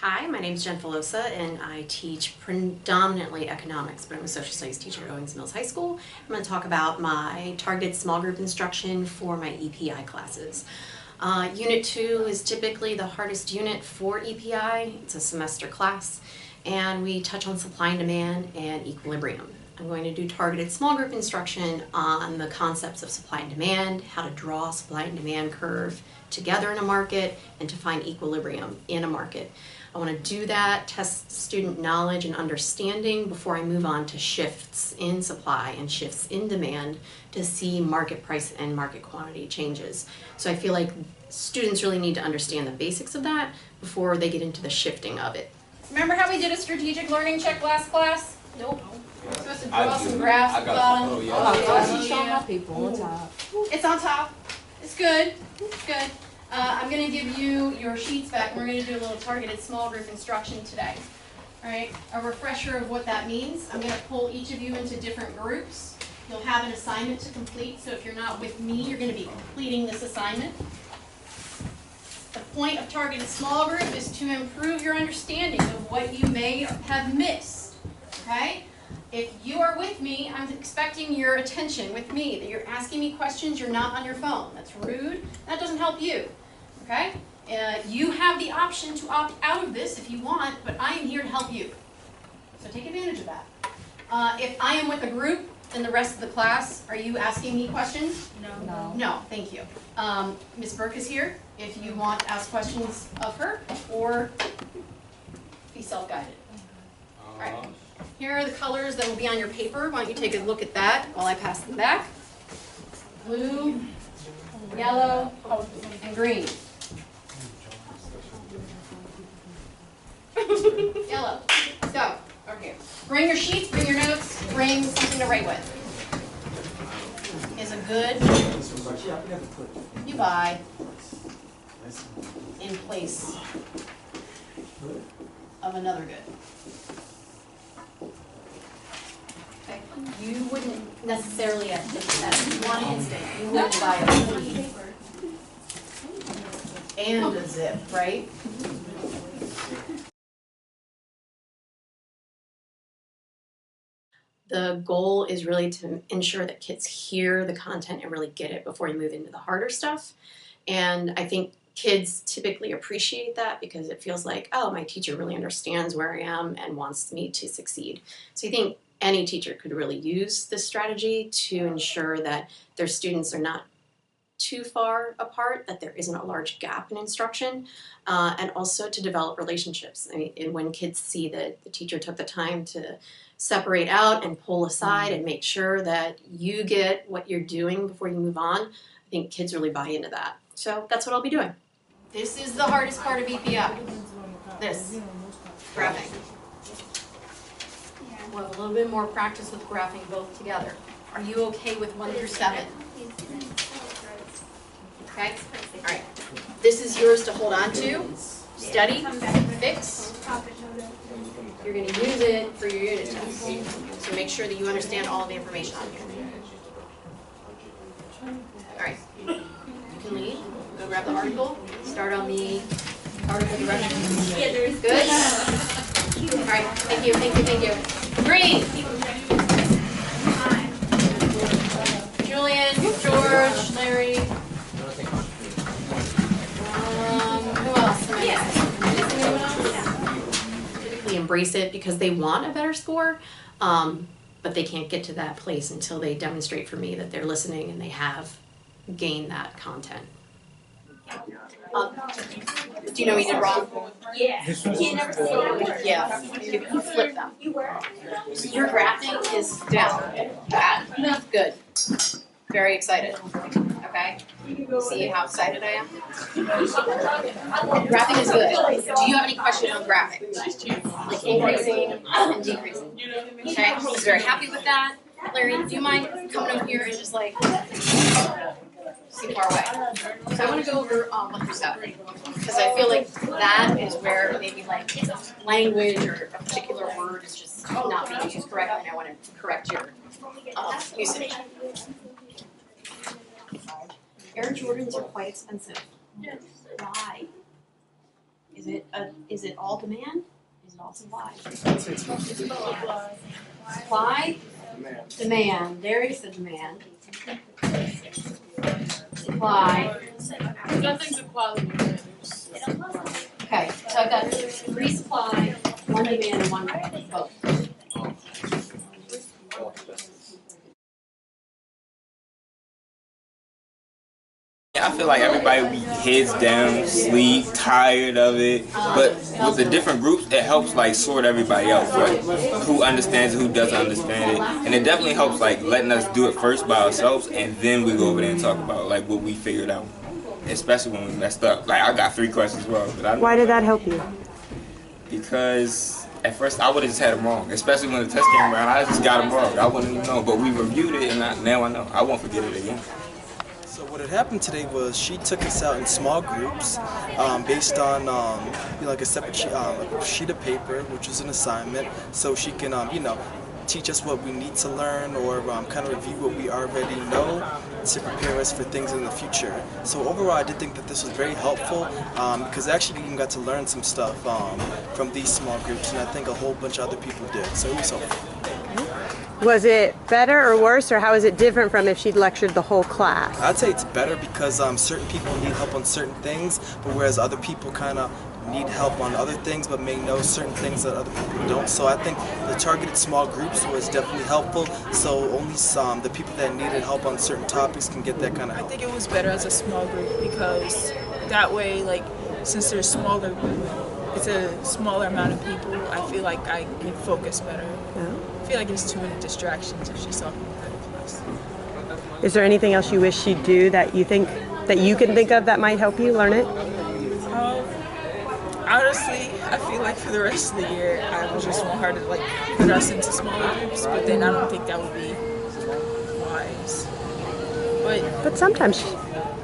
Hi, my name is Jen Filosa and I teach predominantly economics, but I'm a social studies teacher at Owings Mills High School. I'm going to talk about my targeted small group instruction for my EPI classes. Unit 2 is typically the hardest unit for EPI. It's a semester class and we touch on supply and demand and equilibrium. I'm going to do targeted small group instruction on the concepts of supply and demand, how to draw a supply and demand curve together in a market, and to find equilibrium in a market. I want to do that, test student knowledge and understanding before I move on to shifts in supply and shifts in demand to see market price and market quantity changes. So I feel like students really need to understand the basics of that before they get into the shifting of it. Remember how we did a strategic learning check last class? Nope. We're supposed to draw some graphs at the bottom. Oh, yeah. Show my people on top. It's on top. It's good. It's good. I'm going to give you your sheets back and we're going to do a little targeted small group instruction today. Alright, a refresher of what that means. I'm going to pull each of you into different groups. You'll have an assignment to complete, so if you're not with me, you're going to be completing this assignment. The point of targeted small group is to improve your understanding of what you may have missed. Okay? If you are with me, I'm expecting your attention with me, that you're asking me questions, you're not on your phone. That's rude. That doesn't help you. Okay? You have the option to opt out of this if you want, but I am here to help you. So take advantage of that. If I am with a group and the rest of the class, are you asking me questions? No. No, thank you. Ms. Burke is here if you want to ask questions of her or be self-guided. All right. Here are the colors that will be on your paper. Why don't you take a look at that while I pass them back. Blue, yellow, and green. Yellow. Let's go. Over here. Bring your sheets, bring your notes, bring something to write with. Is a good you buy in place of another good. Okay. You wouldn't necessarily at one instant, you wouldn't buy a sleeve and a zip, right? The goal is really to ensure that kids hear the content and really get it before you move into the harder stuff. And I think kids typically appreciate that because it feels like, oh, my teacher really understands where I am and wants me to succeed. So I think any teacher could really use this strategy to ensure that their students are not too far apart, that there isn't a large gap in instruction, and also to develop relationships. I mean, when kids see that the teacher took the time to separate out and pull aside and make sure that you get what you're doing before you move on, I think kids really buy into that. So that's what I'll be doing. This is the hardest part of EPI. This, graphing. We'll have a little bit more practice with graphing both together. Are you okay with 1 through 7? Okay? All right. This is yours to hold on to, study, fix. You're going to use it for your unit test. So make sure that you understand all of the information on here. All right. You can leave. Go grab the article. Start on the article directions. Good? All right. Thank you, thank you, thank you. Green. Julian, George, Larry. Who else? Anyone else? Typically embrace it because they want a better score, but they can't get to that place until they demonstrate for me that they're listening and they have gained that content. Do you know what you did wrong? Yeah. You can't never say that. Yeah, you flip them. Your graphing is down. Bad. Good. Very excited. Okay? See how excited I am? Graphing is good. Do you have any questions on graphing? Like increasing and decreasing. Okay? I was very happy with that. Larry, do you mind coming over here and just like see far away? So I want to go over 1 through 7 because I feel like that is where maybe like language or a particular word is just not being used correctly, and I want to correct your usage. Air Jordans are quite expensive. Why? Is it all demand? Is it all supply? Supply? Demand. There is the demand. Supply. Nothing's equality matters. Okay, so I've got 3 supply, 1 demand, and 1 both. I feel like everybody be heads down, sleep, tired of it. But with the different groups, it helps like sort everybody out, like who understands it, who doesn't understand it, and it definitely helps like letting us do it first by ourselves, and then we go over there and talk about like what we figured out, especially when we messed up. Like I got 3 questions wrong, but Why did that help you? because at first I would have just had them wrong, especially when the test came around. I just got them wrong. I wouldn't even know, but we reviewed it, and now I know. I won't forget it again. So what had happened today was she took us out in small groups based on like a separate sheet of paper, which is an assignment, so she can teach us what we need to learn or kind of review what we already know to prepare us for things in the future. So overall, I did think that this was very helpful because I actually even got to learn some stuff from these small groups, and I think a whole bunch of other people did. So it was helpful. Was it better or worse, or how is it different from if she'd lectured the whole class? I'd say it's better because certain people need help on certain things, but whereas other people kind of need help on other things but may know certain things that other people don't. So I think the targeted small groups was definitely helpful, so only the people that needed help on certain topics can get that kind of help. I think it was better as a small group because that way, like, since there's smaller, it's a smaller amount of people, I feel like I can focus better. No? I feel like there's too many distractions if she's talking about the class. Is there anything else you wish she'd do that you can think of that might help you learn it? Honestly, I feel like for the rest of the year, I would just want her to like put us into smaller groups, but then I don't think that would be wise. But sometimes,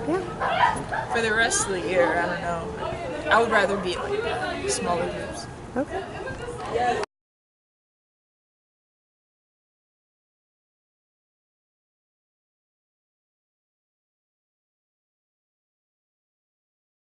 yeah. For the rest of the year, I don't know. I would rather be like smaller groups. Okay.